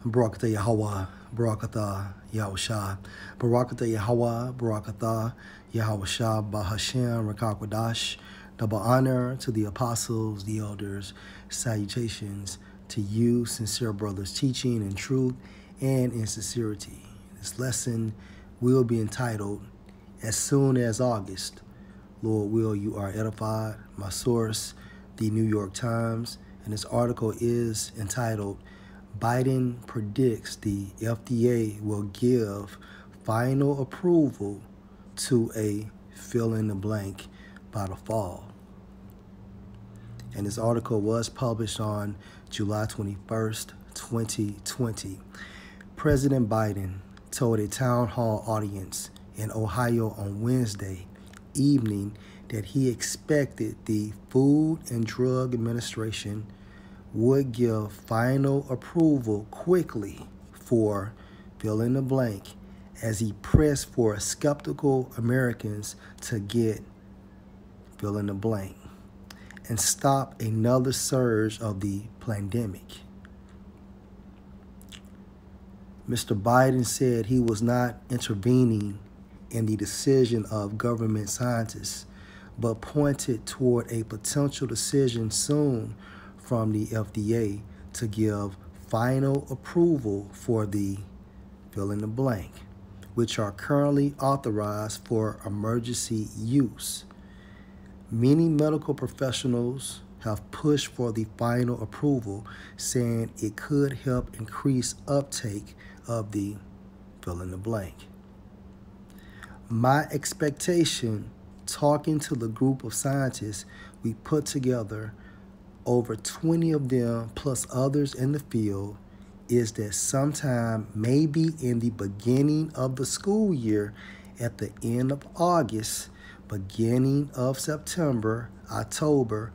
Barakatah Yahweh, Barakatah Yahushua, Barakatah Yahweh, Barakatah Yahushua, Bahashem, Rakakwadash. Double honor to the apostles, the elders, salutations to you, sincere brothers, teaching in truth and in sincerity. This lesson will be entitled, As Soon as August. Lord will, you are edified. My source, the New York Times, and this article is entitled, Biden predicts the FDA will give final approval to a fill-in-the-blank by the fall. And this article was published on July 21st, 2020. President Biden told a town hall audience in Ohio on Wednesday evening that he expected the Food and Drug Administration would give final approval quickly for fill-in-the-blank as he pressed for skeptical Americans to get fill-in-the-blank and stop another surge of the pandemic. Mr. Biden said he was not intervening in the decision of government scientists, but pointed toward a potential decision soon from the FDA to give final approval for the fill-in-the-blank, which are currently authorized for emergency use. Many medical professionals have pushed for the final approval, saying it could help increase uptake of the fill-in-the-blank. My expectation, talking to the group of scientists we put together, over 20 of them plus others in the field, is that sometime maybe in the beginning of the school year, at the end of August, beginning of September, October,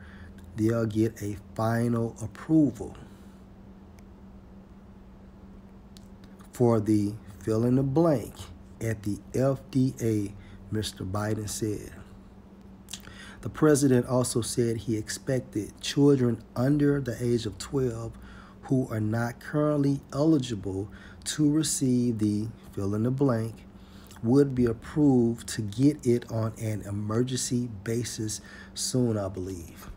they'll get a final approval for the fill-in-the-blank at the FDA, Mr. Biden said. The president also said he expected children under the age of 12 who are not currently eligible to receive the fill-in-the-blank would be approved to get it on an emergency basis soon, I believe.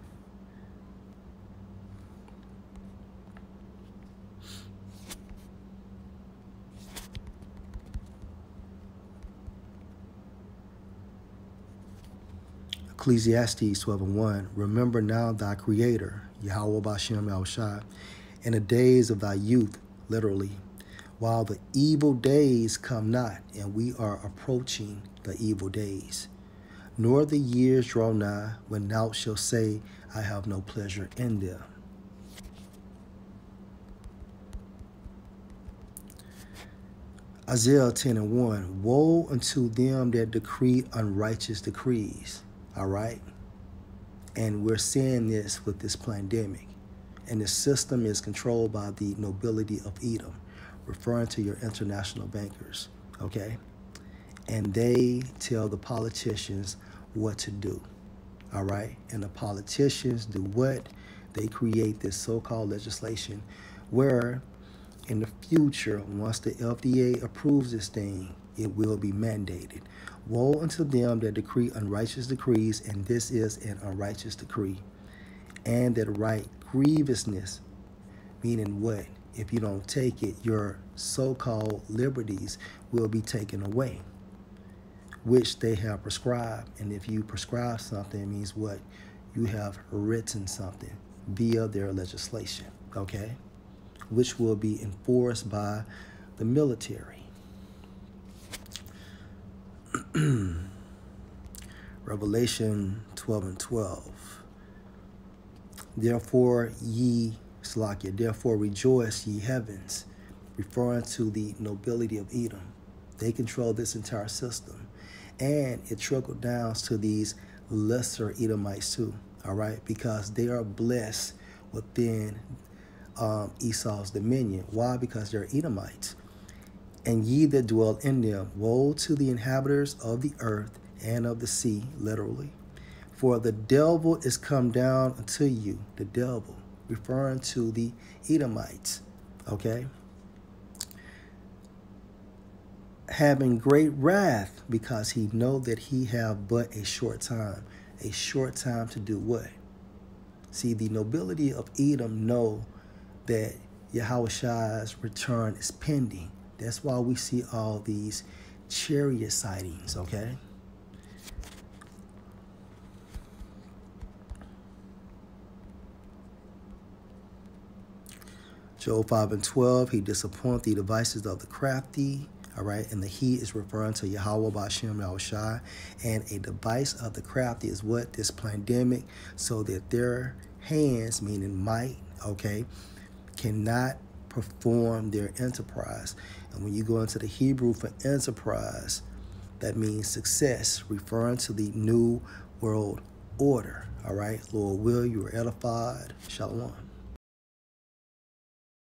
Ecclesiastes 12:1, remember now thy Creator, Yahweh Bashem Yahushua, in the days of thy youth, literally, while the evil days come not, and we are approaching the evil days, nor the years draw nigh, when thou shalt say, I have no pleasure in them. Isaiah 10:1, woe unto them that decree unrighteous decrees. All right? And we're seeing this with this pandemic. And the system is controlled by the nobility of Edom, referring to your international bankers, okay? And they tell the politicians what to do, all right? And the politicians do what? They create this so-called legislation where in the future, once the FDA approves this thing, it will be mandated. Woe unto them that decree unrighteous decrees, and this is an unrighteous decree, and that write grievousness, meaning what? If you don't take it, your so-called liberties will be taken away, which they have prescribed. And if you prescribe something, it means what? You have written something via their legislation, okay? Which will be enforced by the military. Revelation 12:12. Therefore rejoice ye heavens, referring to the nobility of Edom. They control this entire system. And it trickled down to these lesser Edomites too, all right? Because they are blessed within Esau's dominion. Why? Because they're Edomites. And ye that dwell in them, woe to the inhabitants of the earth and of the sea, literally. For the devil is come down unto you, the devil, referring to the Edomites, okay? having great wrath, because he know that he have but a short time. A short time to do what? See, the nobility of Edom know that Yahushua's return is pending. That's why we see all these chariot sightings, okay? Job 5:12, he disappoint the devices of the crafty. All right, and the he is referring to Yahweh Ba'Shem Yahushua. And a device of the crafty is what? This pandemic, so that their hands, meaning might, okay, cannot perform their enterprise. And when you go into the Hebrew for enterprise, that means success, referring to the new world order. All right, Lord will, you are edified. Shalom.